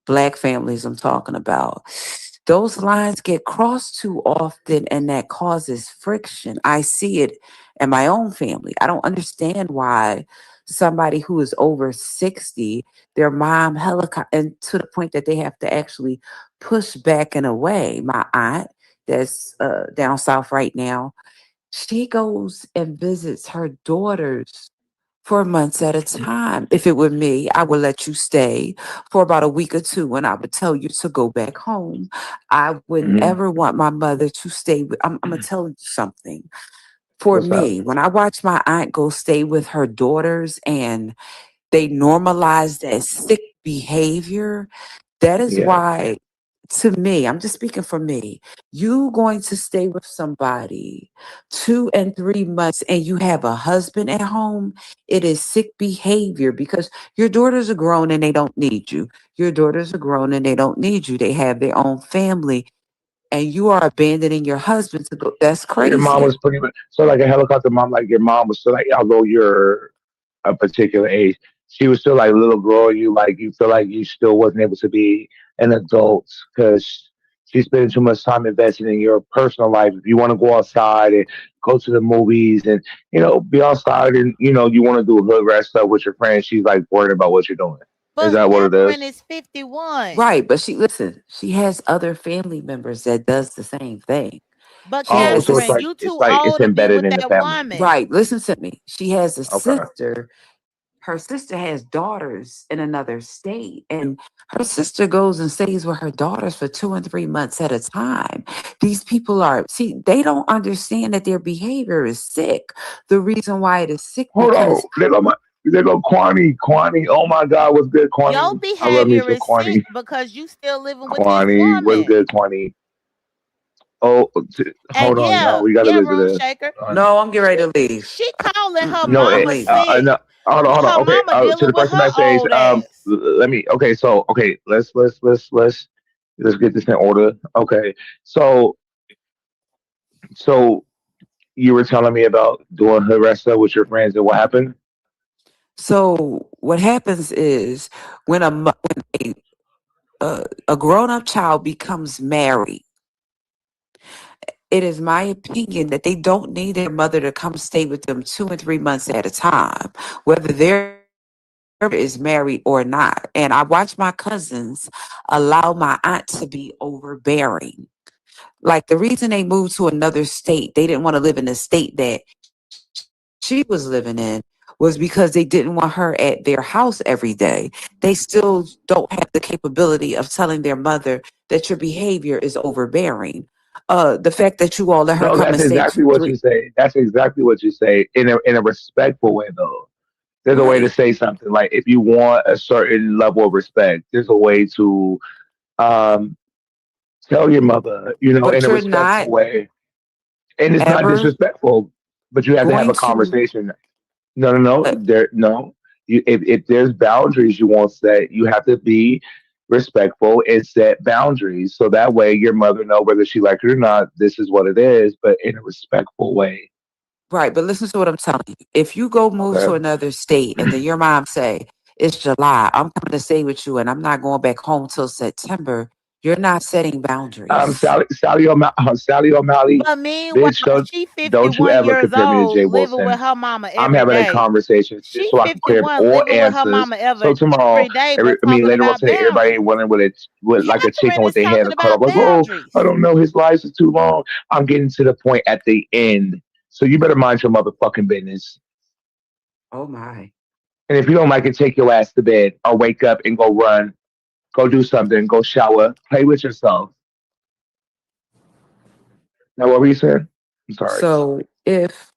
Black families I'm talking about, those lines get crossed too often and that causes friction. I see it in my own family. I don't understand why somebody who is over 60, their mom helicopter, and to the point that they have to actually push back and away. My aunt that's down south right now, she goes and visits her daughters for months at a time. If it were me, I would let you stay for about a week or two and I would tell you to go back home. I wouldn't Hmm. ever want my mother to stay with, I'm going to tell you something. For What's up? me, when I watch my aunt go stay with her daughters and they normalize that sick behavior, that is Yeah. why, to me, I'm just speaking for me, you going to stay with somebody 2 and 3 months and you have a husband at home, it is sick behavior because your daughters are grown and they don't need you. Your daughters are grown and they don't need you. They have their own family and you are abandoning your husband to go. That's So your mom crazy. was pretty much so like a helicopter mom. Like your mom was still like, although you're a particular age, she was still like a little girl. You feel like you still wasn't able to be an adult because she's spending too much time investing in your personal life. If you want to go outside and go to the movies and be outside and you want to do hood rat stuff with your friends, she's like worried about what you're doing. Is But that what it Catherine is? is 51. Right, but listen, she has other family members that does the same thing. But She Oh, has so it's Catherine, like you it's too like it's old to be embedded with in the that family. woman. right, listen to me. She has a Okay. sister. Her sister has daughters in another state, and her sister goes and stays with her daughters for 2 and 3 months at a time. These people they don't understand that their behavior is sick. The reason why it is sick Hold on. because They go Kwani. Kwani. Oh my God, what's good, Your Kwani? I love me behavior some is sick Kwani. because you still living with this Kwani, what's woman. good, Kwani? Oh, And hold on, y'all. We gotta yeah, listen room to this. shaker. Hold on. no, I'm getting She ready to leave. she calling her No, I'm mama leaving. sick. no. Hold on. Her Okay. mama To dealing the with person her that says, old ass. let me. Okay, so okay, let's get this in order. Okay, so so you were telling me about doing hood rat stuff with your friends, and what happened? So what happens is when a grown up child becomes married, it is my opinion that they don't need their mother to come stay with them 2 and 3 months at a time, whether they're is married or not. And I watch my cousins allow my aunt to be overbearing. Like the reason they moved to another state, they didn't want to live in the state that she was living in was because they didn't want her at their house every day. They still don't have the capability of telling their mother that your behavior is overbearing. The fact that you all let her No, come that's and stay exactly two, what three, you say. That's exactly what you say in a respectful way, though. There's a way to right. say something like if you want a certain level of respect, there's a way to um, tell your mother, in But a you're respectful not way, and it's not ever disrespectful, but you have to have going a to conversation. No, no, no. let, No. If there's boundaries you want set, you have to be respectful and set boundaries so that way your mother know whether she like it or not. This is what it is, but in a respectful way. right, but listen to what I'm telling you. If you go move to Okay. another state and then your mom say, it's July, I'm coming to stay with you and I'm not going back home till September, you're not setting boundaries. Sally O'Malley, But meanwhile, bitch, she don't you 51 ever years compare me to old Jay living with Wilson. her mama I'm every having a day. conversation She so I can clear up 51 all living with her answers. mama So tomorrow, every day, but I mean, talking later on about today, everybody ain't boundaries. wondering with like a chicken Catherine with is their talking head cut off. about Like, oh, I boundaries. don't know, his life is too long. I'm getting to the point at the end. So you better mind your motherfucking business. Oh my. And if you don't like it, take your ass to bed or wake up and go run, go do something, go shower, play with yourself. Now, what were you saying? I'm sorry. So if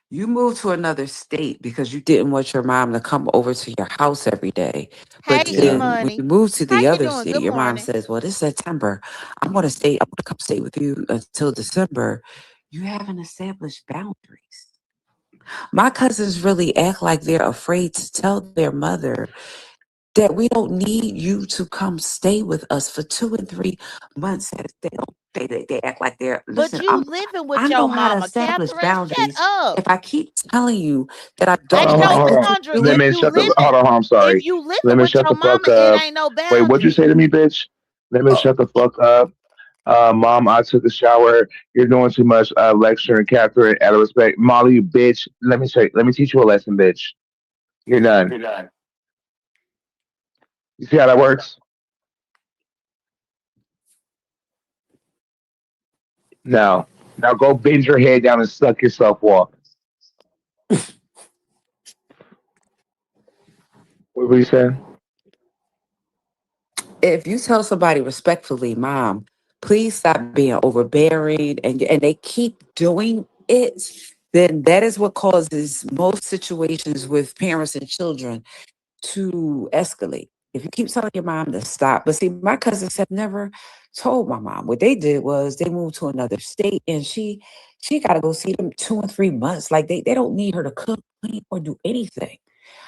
you move to another state because you didn't want your mom to come over to your house every day, Hey, but E Yeah. then when you Money. move to How the you other doing? state, Good your mom morning. says, well, this September, I'm gonna come stay with you until December. You haven't established boundaries. My cousins really act like they're afraid to tell their mother that we don't need you to come stay with us for 2 and 3 months. They don't. They act like they're. But Listen, you living I with know your how to mama, establish Catherine. Shut boundaries. up. If I keep telling you that I Hold don't Ain't on, hold no on, like hold what on. you're boundaries if doing, Lemon, you shut the. living. Hold on, I'm If sorry. you living Lemon, with shut your the fuck mama, it up. ain't no Wait, what'd you say to boundaries. me, bitch? Lemon, oh, shut the fuck up. Mom, I took a shower. You're doing too much lecturing, Catherine. Out of respect, Molly, you bitch. Let me teach you a lesson, bitch. You're done. You see how that works? Now, now go bend your head down and suck yourself off. What were you saying? If you tell somebody respectfully, Mom, please stop being overbearing, and they keep doing it, then that is what causes most situations with parents and children to escalate. If you keep telling your mom to stop, but see, my cousins have never told my mom. What they did was they moved to another state, and she got to go see them 2 and 3 months. Like they don't need her to cook, clean, or do anything.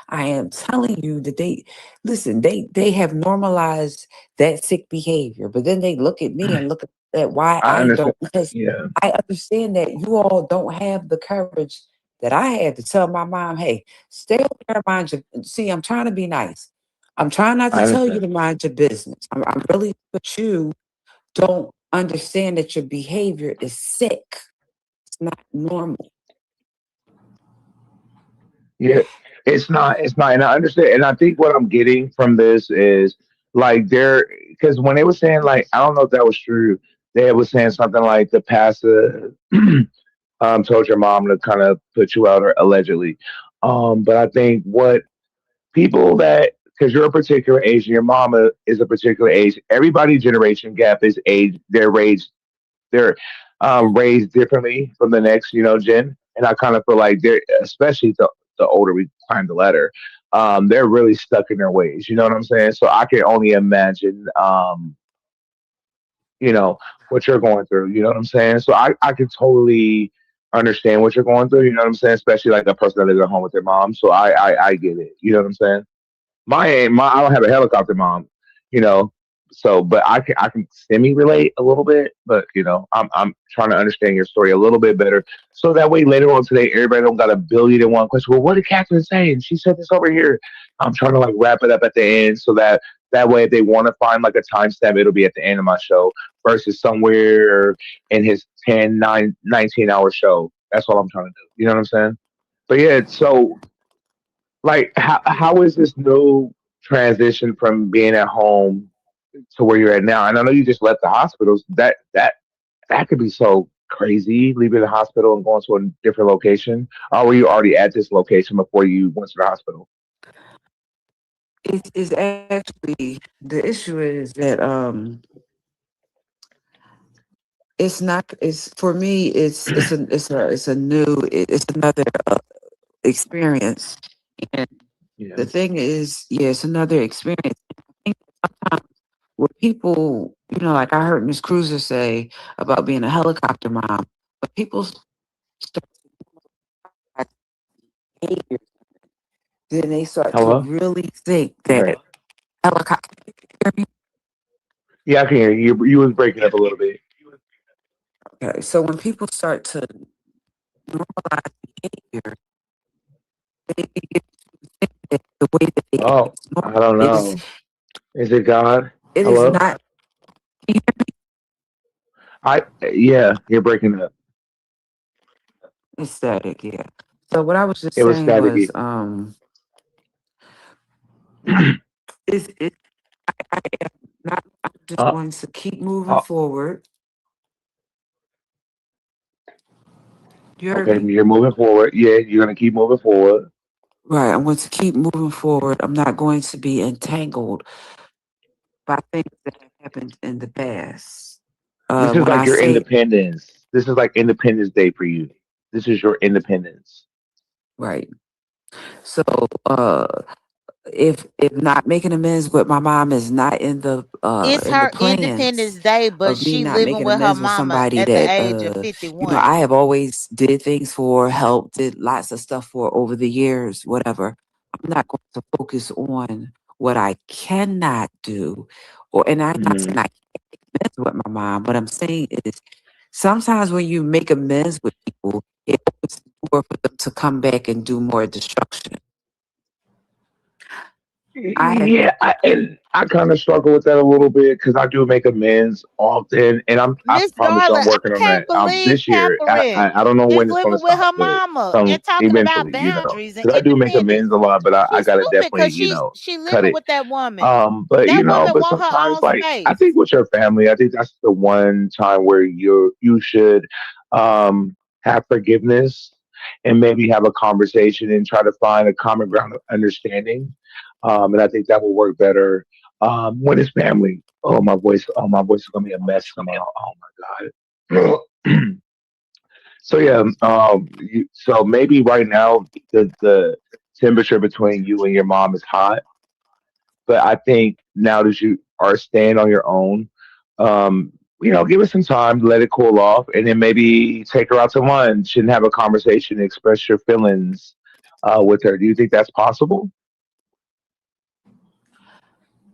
I am telling you that they listen, they have normalized that sick behavior, but then they look at me and look at why I I understand. don't, because Yeah, I understand that you all don't have the courage that I had to tell my mom, hey, stay over there, mind your see, I'm trying to be nice. I'm trying not to I tell you understand. to mind your business. I'm really, but you don't understand that your behavior is sick. It's not normal. Yeah, it's not, and I understand, and I think what I'm getting from this is like there, because when they were saying like, I don't know if that was true. They was saying something like the pastor told your mom to kind of put you out, or allegedly. But I think what people that, because you're a particular age and your mama is a particular age, everybody generation gap is age, their raised, they're raised differently from the next, gen. And I kind of feel like they're, especially the older we climb the ladder, they're really stuck in their ways. You know what I'm saying? So I can only imagine, you know, what you're going through. You know what I'm saying? So I can totally understand what you're going through. You know what I'm saying? Especially like a person that lives at home with their mom. So I get it. You know what I'm saying? I don't have a helicopter mom, you know. So, but I can semi relate a little bit, but I'm trying to understand your story a little bit better, so that way later on today everybody don't got a billion and one question. Well, what did Catherine say? And she said this over here. I'm trying to like wrap it up at the end, so that way if they want to find like a timestamp, it'll be at the end of my show versus somewhere in his 19 hour show. That's all I'm trying to do. You know what I'm saying? But yeah, so like how is this new transition from being at home to where you're at now? And I know you just left the hospitals. That could be so crazy, leaving the hospital and going to a different location. Or were you already at this location before you went to the hospital? It's actually the issue is that it's not it's for me it's a new it's another experience, and Yeah. the thing is, yeah, it's another experience. I think sometimes what people, like I heard Miss Cruiser say about being a helicopter mom, but people start to behavior, then they start to Hello. really think Right. that helicopter. Yeah, I can hear you. You was breaking up a little bit. Okay, so when people start to normalize behavior, they begin to think that the way that they act Oh, is I normal. don't It is. know. Is it God? It is Hello. not. I Yeah, you're breaking up. It's static. Yeah. So what I was just It was saying was, staticky. is it? I am not. I'm just uh, going to keep moving uh, forward. You heard okay, me? you're moving forward. Yeah, you're gonna keep moving forward. Right. I'm going to keep moving forward. I'm not going to be entangled by things that have happened in the past. This is When like I your say independence. This is like Independence Day for you. This is your independence. right, so uh, if not making amends with my mom is not It's in the her plans Independence Day, but of me she not living making with her amends with mama somebody at the that age of 51. I have always did things for, helped, did lots of stuff for over the years, whatever. I'm not going to focus on what I cannot do, and I'm not Hmm. saying I can't make amends with my mom. What I'm saying is sometimes when you make amends with people, it opens the door for them to come back and do more destruction. I have Yeah, and I kind of struggle with that a little bit because I do make amends often, and I Miss promise you I'm Darling, I working on can't that. believe This year, Catherine I don't know is when it's going living to with stop, her but mama some and talking about eventually, boundaries and because I do make independence. amends a lot, but I She's gotta stupid definitely, because she cut living it. with that woman. But That woman but want her sometimes, own like I space. think with your family, I think that's the one time where you should have forgiveness and maybe have a conversation and try to find a common ground of understanding. And I think that will work better when it's family. My voice is gonna be a mess tomorrow. Oh my god. So yeah, so maybe right now the temperature between you and your mom is hot, but I think now that you are staying on your own, give it some time, let it cool off, and then maybe take her out to lunch and have a conversation, express your feelings with her. Do you think that's possible?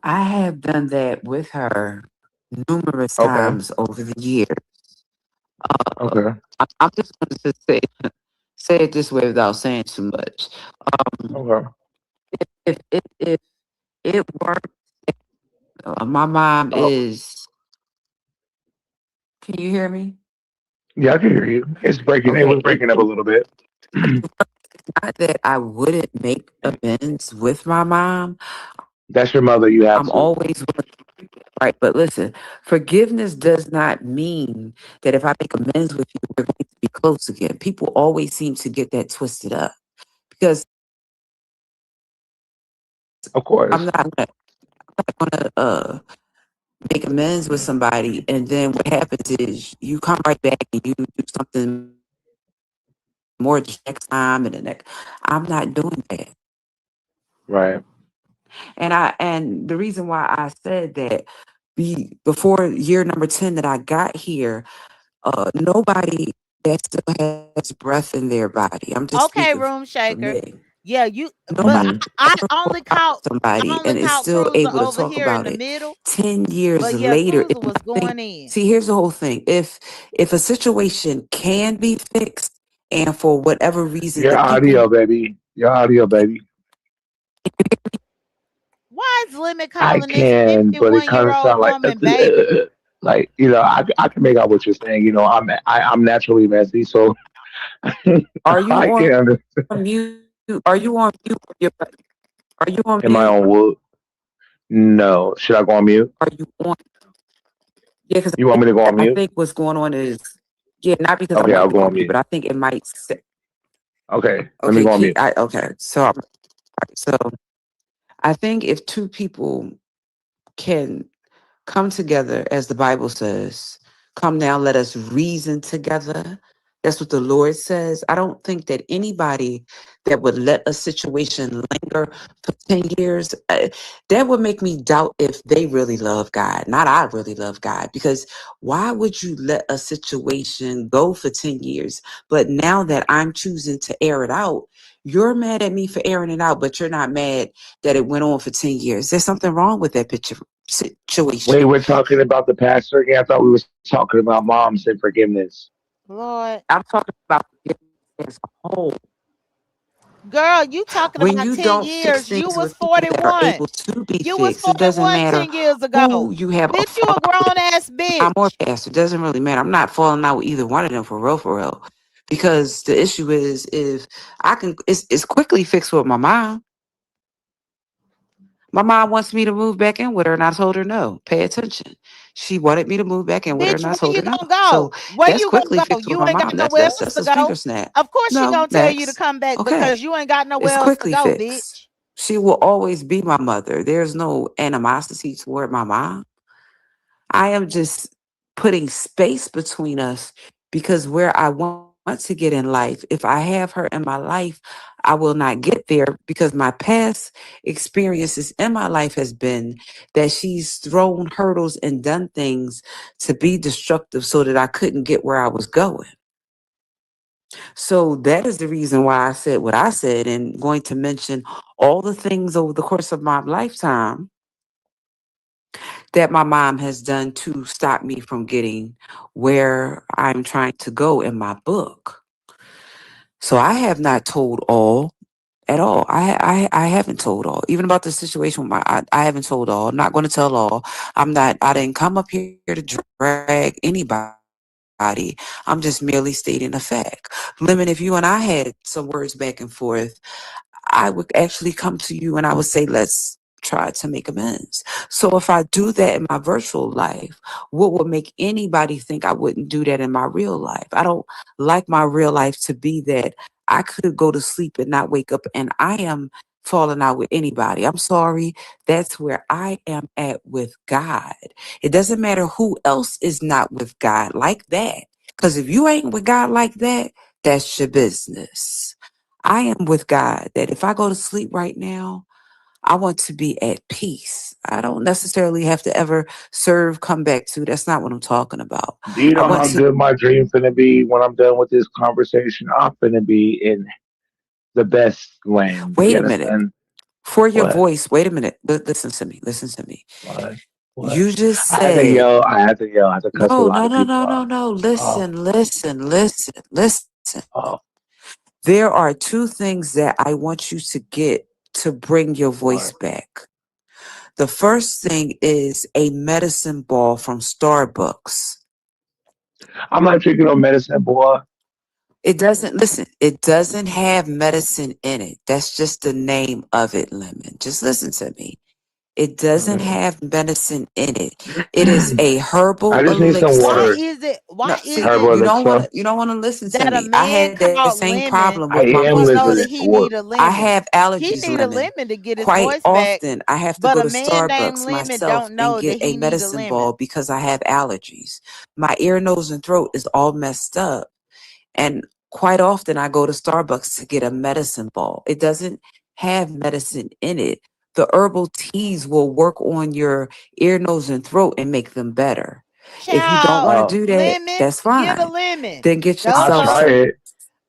I have done that with her numerous Okay. times over the years. Okay. I'm just going to say it this way without saying too much. Okay. If it worked, my mom Oh, is. Can you hear me? yeah, I can hear you. It's breaking. It Okay. was breaking up a little bit. Not that I wouldn't make amends with my mom. That's your mother. You have I'm to. always right. But listen, forgiveness does not mean that if I make amends with you, we're going to be close again. People always seem to get that twisted up because Of I'm course. not going to make amends with somebody, and then what happens is you come right back and you do something more the next time and the next. I'm not doing that. Right. And the reason why I said that before year number 10 that I got here, nobody that still has breath in their body. I'm just Okay, speaking room for shaker. me. Yeah, you but Nobody Hmm. ever only brought out caught I somebody only and is caught still Cruiser able to over talk here in about the it middle. 10 years But yeah, later. Cruiser was going in. See, here's the whole thing. If a situation can be fixed and for whatever reason Your the people audio, baby. Your audio, baby. Why is Limit I calling this can, but it kind of 51-year-old sounds like woman baby? like I can make out what you're saying. I'm naturally messy, so are you I on can under mute? Are you on mute? Are you on in my mute? own wood. No, should I go on mute? Are you on? Yeah, because You want me to go on I mute? think what's going on is, yeah, not because I Okay, want I'll you to go go on on mute, but mute. I think it might. Okay, let me Okay, go on mute. okay. So I think if two people can come together, as the Bible says, come now, let us reason together. That's what the Lord says. I don't think that anybody that would let a situation linger for 10 years, that would make me doubt if they really love God. Not I really love God. Because why would you let a situation go for 10 years? But now that I'm choosing to air it out, you're mad at me for airing it out, but you're not mad that it went on for 10 years. There's something wrong with that picture Wait, situation. we're talking about the pastor again. I thought we were talking about moms and forgiveness. Lord. I'm talking about forgiveness as a whole. Girl, you talking When about you 10 don't fix years. You things was with people that are 41. able to be You was fixed, it doesn't 41 matter 10 years who ago. you have a Bitch, you a fallout grown with, ass I'm or bitch. pastor. It doesn't really matter. I'm not falling out with either one of them for real. Because the issue is if it's quickly fixed with my mom. My mom wants me to move back in with her, and I told her no. Pay attention. She wanted me to move back in with her, Bitch, and I where told you her no. gonna go? So Where that's you gonna quickly go? fixed with You my ain't got mom. nowhere else That's to a go. finger snap. Of course she No, gonna tell you to next. come back Okay, because you ain't got it's nowhere else to quickly go, fixed. bitch. She will always be my mother. There's no animosity toward my mom. I am just putting space between us because where I want to get in life, if I have her in my life, I will not get there because my past experiences in my life has been that she's thrown hurdles and done things to be destructive so that I couldn't get where I was going. So that is the reason why I said what I said and going to mention all the things over the course of my lifetime that my mom has done to stop me from getting where I'm trying to go in my book. So I have not told all, at all. I haven't told all. Even about the situation with I haven't told all. I'm not going to tell all. I didn't come up here to drag anybody. I'm just merely stating a fact. Lemon, if you and I had some words back and forth, I would actually come to you and I would say, let's try to make amends. So if I do that in my virtual life, what would make anybody think I wouldn't do that in my real life? I don't like my real life to be that I could go to sleep and not wake up and I am falling out with anybody. I'm sorry. That's where I am at with God. It doesn't matter who else is not with God like that. Because if you ain't with God like that, that's your business. I am with God that if I go to sleep right now, I want to be at peace. I don't necessarily have to ever serve, come back to. That's not what I'm talking about. Do you I know want how to good my dream finna be when I'm done with this conversation? I'm finna be in the best land. wait You a minute. understand? For your What? voice, wait a minute. Listen to me. Listen to me. What? What? You just I had to said, yell. I had to yell. I had to cuss a no, lot no, of no, people no, no, out. no. Oh, Listen. oh, There are two things that I want you to get to bring your voice what? back. The first thing is a medicine ball from Starbucks. I'm not drinking no medicine, boy. It doesn't have medicine in it. That's just the name of it, Lemon. Just listen to me. It doesn't Mm. have medicine in it. It is a I herbal just need some elixir. water. No, Why see, is it Herbal elixir. you don't want to listen to that a me. I man had that called same Lemon problem I with my am he know voice. that listening. he What? need a I lemon? have He allergies, need a Lemon. lemon to get his Quite voice back, often, I have to but go a to man named Starbucks Lemon myself don't and know that get a he need a medicine lemon. ball because I have allergies. My ear, nose, and throat is all messed up. And quite often, I go to Starbucks to get a medicine ball. It doesn't have medicine in it. The herbal teas will work on your ear, nose, and throat and make them better. If you don't want to Child, Oh, do that, lemon, that's get a fine. lemon. Then get I'll yourself Duh. try some, it.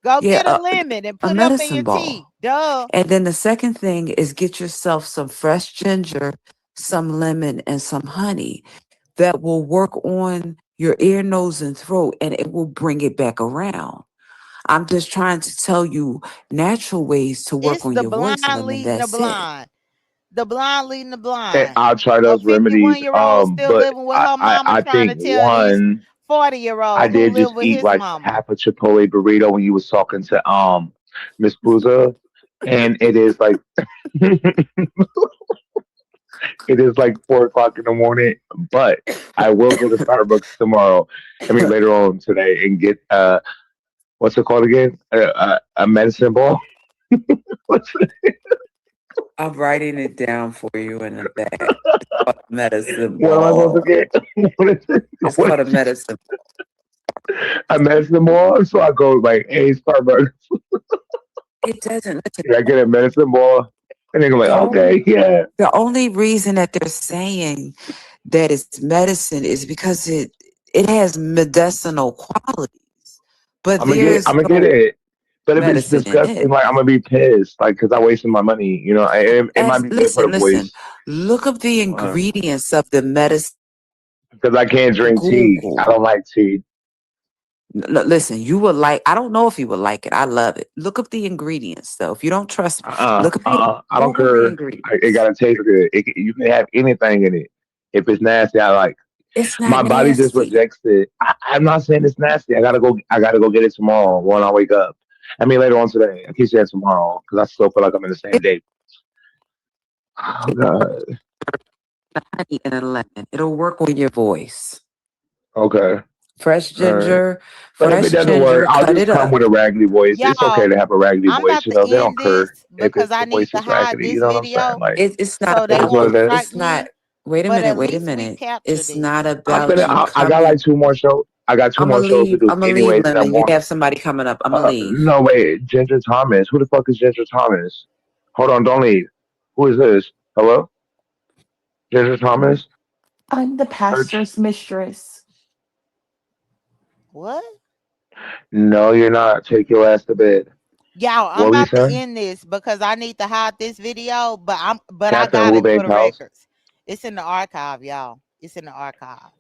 Go yeah, get a lemon and a put it up in your medicine tea. ball. Duh. And then the second thing is get yourself some fresh ginger, some lemon, and some honey that will work on your ear, nose, and throat, and it will bring it back around. I'm just trying to tell you natural ways to work It's on the your voice, blind Lemon. leading the That's it. blind. The blind leading the And blind. I'll try A those remedies. 51-year-old still But living with her mama I trying think to tell this one, I 40-year-old who did live just with eat his like mama. half a Chipotle burrito when you was talking to Miss Booza, and it is like it is like 4 o'clock in the morning. But I will go to Starbucks tomorrow. I mean later on today and get what's it called again? A medicine ball. What's it? I'm writing it down for you in the back. It's called a medicine What am I supposed to ball. get? What is it? It's What called a is it? medicine. A medicine ball? So I go like, hey Starbucks, It doesn't. Listen, can I get a medicine ball? And they're like, the only okay, yeah. the only reason that they're saying that it's medicine is because it has medicinal qualities, but I'm there's gonna get no it. But if it's medicine in disgusting, it. like I'm gonna be pissed, like because I wasted my money. You know, it might As be good for the listen, voice look up the ingredients of the medicine. because I can't drink tea. I Google. don't like tea. Listen, you would like. I don't know if you would like it. I love it. Look up the ingredients, though. If you don't trust me, look up the I don't Google the care. It ingredients. gotta taste good. You can have anything in it. If it's nasty, I like. It's not My body just nasty. rejects it. I'm not saying it's nasty. I gotta go. I gotta go get it tomorrow when I wake up. I mean later on today. I keep saying tomorrow because I still feel like I'm in the same It's day. Oh God. honey and a lemon. It'll work on your voice. Okay. Fresh All right. ginger, But if it fresh doesn't work, ginger. I'll Cut just it come up. with a raggedy voice. It's okay Y'all, to have a raggedy I'm voice. about You to know, they don't end care this if because I the need voice to is hide raggedy. You this know what I'm saying? video Like It's not so it they is about. what won't it is. strike It's not. me. Wait a But minute. at Wait a least minute. recapture It's this. not about you I got like coming. 2 more shows. I got two I'm more gonna shows to leave. do I'm gonna leave, anyways, and I'm Lemon. You going. have somebody coming up. I'm gonna leave. No wait, Ginger Thomas. Who the fuck is Ginger Thomas? Hold on, don't leave. Who is this? Hello, Ginger Thomas. I'm the Search. pastor's mistress. What? No, you're not. Take your ass to bed. Y'all, I'm What were you about to saying? end this because I need to hide this video, but I Catherine got it for Rubank the House. records. It's in the archive, y'all. It's in the archive.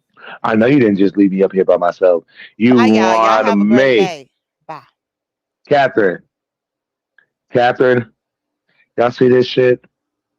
I know you didn't just leave me up here by myself. You Bye, y'all. Y'all lied to have a great me. day. Bye. Catherine. Catherine. Y'all see this shit?